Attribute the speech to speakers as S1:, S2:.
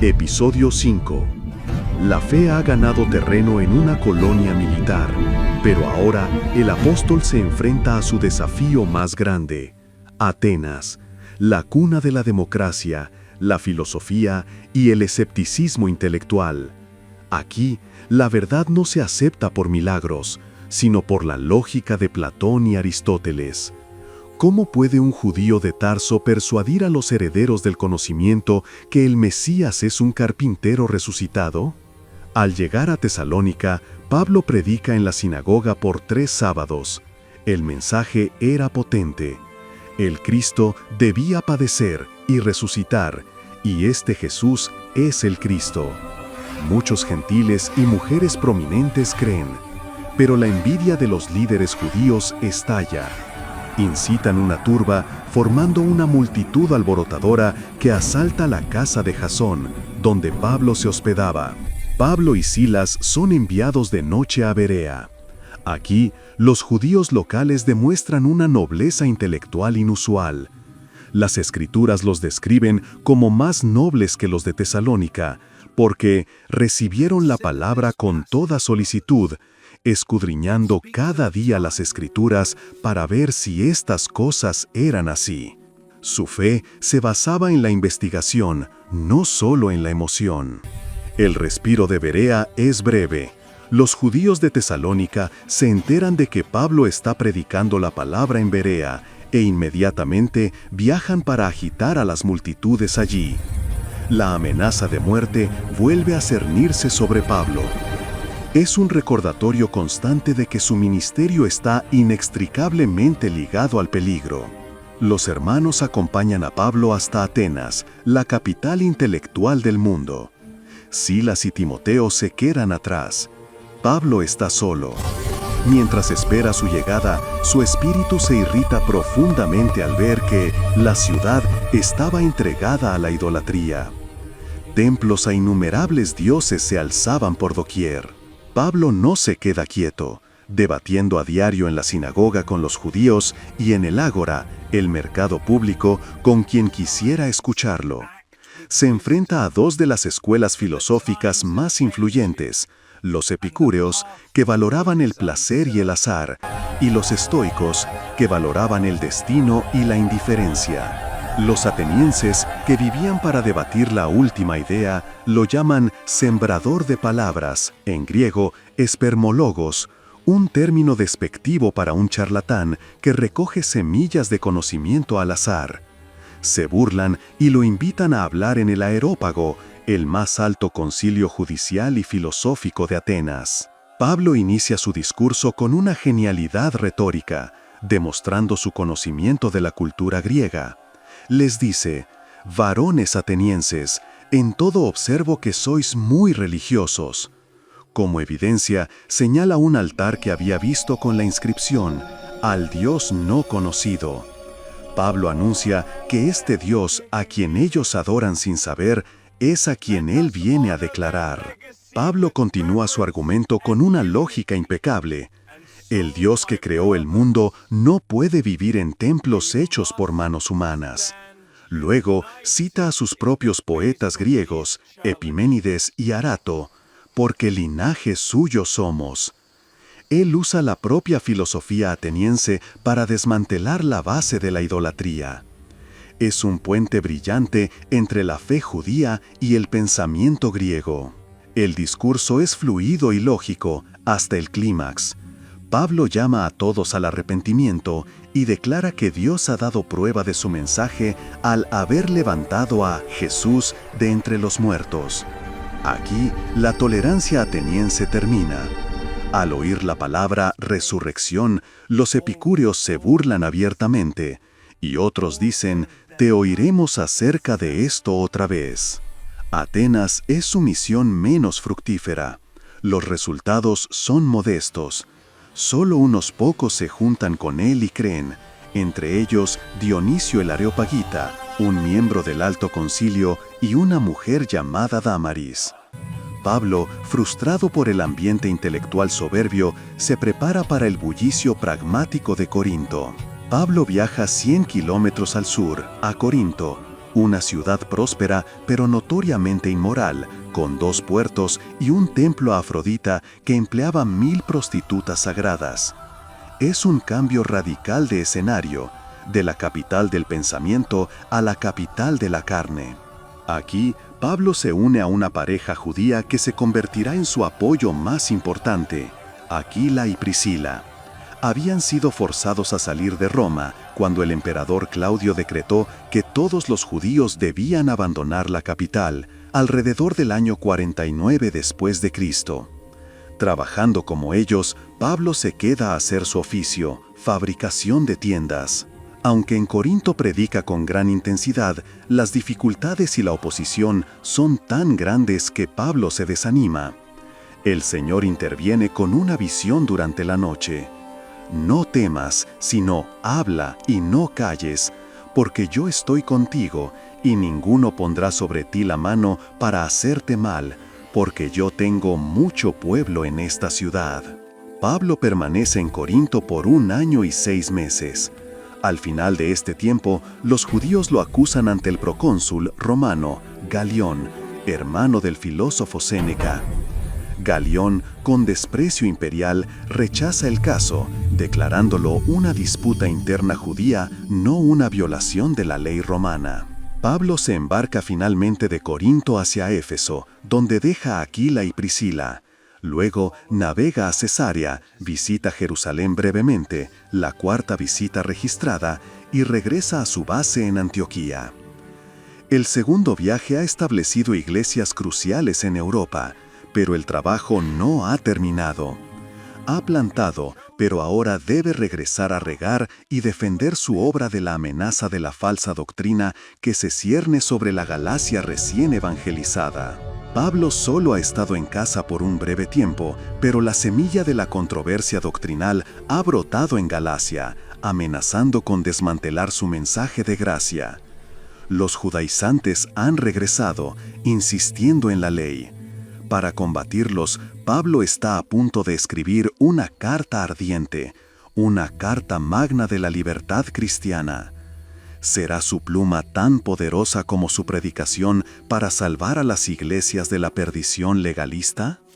S1: Episodio 5. La fe ha ganado terreno en una colonia militar, pero ahora el apóstol se enfrenta a su desafío más grande: Atenas, la cuna de la democracia, la filosofía y el escepticismo intelectual. Aquí, la verdad no se acepta por milagros, sino por la lógica de Platón y Aristóteles. ¿Cómo puede un judío de Tarso persuadir a los herederos del conocimiento que el Mesías es un carpintero resucitado? Al llegar a Tesalónica, Pablo predica en la sinagoga por 3 sábados. El mensaje era potente. El Cristo debía padecer y resucitar, y este Jesús es el Cristo. Muchos gentiles y mujeres prominentes creen, pero la envidia de los líderes judíos estalla. Incitan una turba, formando una multitud alborotadora que asalta la casa de Jasón, donde Pablo se hospedaba. Pablo y Silas son enviados de noche a Berea. Aquí, los judíos locales demuestran una nobleza intelectual inusual. Las Escrituras los describen como más nobles que los de Tesalónica, porque recibieron la palabra con toda solicitud, escudriñando cada día las Escrituras para ver si estas cosas eran así. Su fe se basaba en la investigación, no solo en la emoción. El respiro de Berea es breve. Los judíos de Tesalónica se enteran de que Pablo está predicando la palabra en Berea e inmediatamente viajan para agitar a las multitudes allí. La amenaza de muerte vuelve a cernirse sobre Pablo. Es un recordatorio constante de que su ministerio está inextricablemente ligado al peligro. Los hermanos acompañan a Pablo hasta Atenas, la capital intelectual del mundo. Silas y Timoteo se quedan atrás. Pablo está solo. Mientras espera su llegada, su espíritu se irrita profundamente al ver que la ciudad estaba entregada a la idolatría. Templos a innumerables dioses se alzaban por doquier. Pablo no se queda quieto, debatiendo a diario en la sinagoga con los judíos y en el ágora, el mercado público, con quien quisiera escucharlo. Se enfrenta a 2 de las escuelas filosóficas más influyentes: los epicúreos, que valoraban el placer y el azar, y los estoicos, que valoraban el destino y la indiferencia. Los atenienses, que vivían para debatir la última idea, lo llaman sembrador de palabras, en griego, espermólogos, un término despectivo para un charlatán que recoge semillas de conocimiento al azar. Se burlan y lo invitan a hablar en el Areópago, el más alto concilio judicial y filosófico de Atenas. Pablo inicia su discurso con una genialidad retórica, demostrando su conocimiento de la cultura griega. Les dice: varones atenienses, en todo observo que sois muy religiosos. Como evidencia, señala un altar que había visto con la inscripción: al Dios no conocido. Pablo anuncia que este Dios, a quien ellos adoran sin saber, es a quien él viene a declarar. Pablo continúa su argumento con una lógica impecable. El Dios que creó el mundo no puede vivir en templos hechos por manos humanas. Luego cita a sus propios poetas griegos, Epiménides y Arato, porque linaje suyo somos. Él usa la propia filosofía ateniense para desmantelar la base de la idolatría. Es un puente brillante entre la fe judía y el pensamiento griego. El discurso es fluido y lógico hasta el clímax. Pablo llama a todos al arrepentimiento y declara que Dios ha dado prueba de su mensaje al haber levantado a Jesús de entre los muertos. Aquí, la tolerancia ateniense termina. Al oír la palabra resurrección, los epicúreos se burlan abiertamente, y otros dicen: te oiremos acerca de esto otra vez. Atenas es su misión menos fructífera. Los resultados son modestos. Solo unos pocos se juntan con él y creen, entre ellos Dionisio el Areopagita, un miembro del Alto Concilio, y una mujer llamada Dámaris. Pablo, frustrado por el ambiente intelectual soberbio, se prepara para el bullicio pragmático de Corinto. Pablo viaja 100 kilómetros al sur, a Corinto, Una ciudad próspera, pero notoriamente inmoral, con 2 puertos y un templo a Afrodita que empleaba 1000 prostitutas sagradas. Es un cambio radical de escenario, de la capital del pensamiento a la capital de la carne. Aquí, Pablo se une a una pareja judía que se convertirá en su apoyo más importante, Aquila y Priscila. Habían sido forzados a salir de Roma cuando el emperador Claudio decretó que todos los judíos debían abandonar la capital alrededor del año 49 después de Cristo. Trabajando como ellos, Pablo se queda a hacer su oficio, fabricación de tiendas. Aunque en Corinto predica con gran intensidad, las dificultades y la oposición son tan grandes que Pablo se desanima. El Señor interviene con una visión durante la noche. No temas, sino habla y no calles, porque yo estoy contigo, y ninguno pondrá sobre ti la mano para hacerte mal, porque yo tengo mucho pueblo en esta ciudad. Pablo permanece en Corinto por 1 año y 6 meses. Al final de este tiempo, los judíos lo acusan ante el procónsul romano, Galión, hermano del filósofo Séneca. Galión, con desprecio imperial, rechaza el caso, declarándolo una disputa interna judía, no una violación de la ley romana. Pablo se embarca finalmente de Corinto hacia Éfeso, donde deja a Aquila y Priscila. Luego navega a Cesarea, visita Jerusalén brevemente, la 4ª visita registrada, y regresa a su base en Antioquía. El segundo viaje ha establecido iglesias cruciales en Europa, pero el trabajo no ha terminado. Ha plantado, pero ahora debe regresar a regar y defender su obra de la amenaza de la falsa doctrina que se cierne sobre la Galacia recién evangelizada. Pablo solo ha estado en casa por un breve tiempo, pero la semilla de la controversia doctrinal ha brotado en Galacia, amenazando con desmantelar su mensaje de gracia. Los judaizantes han regresado, insistiendo en la ley. Para combatirlos, Pablo está a punto de escribir una carta ardiente, una carta magna de la libertad cristiana. ¿Será su pluma tan poderosa como su predicación para salvar a las iglesias de la perdición legalista?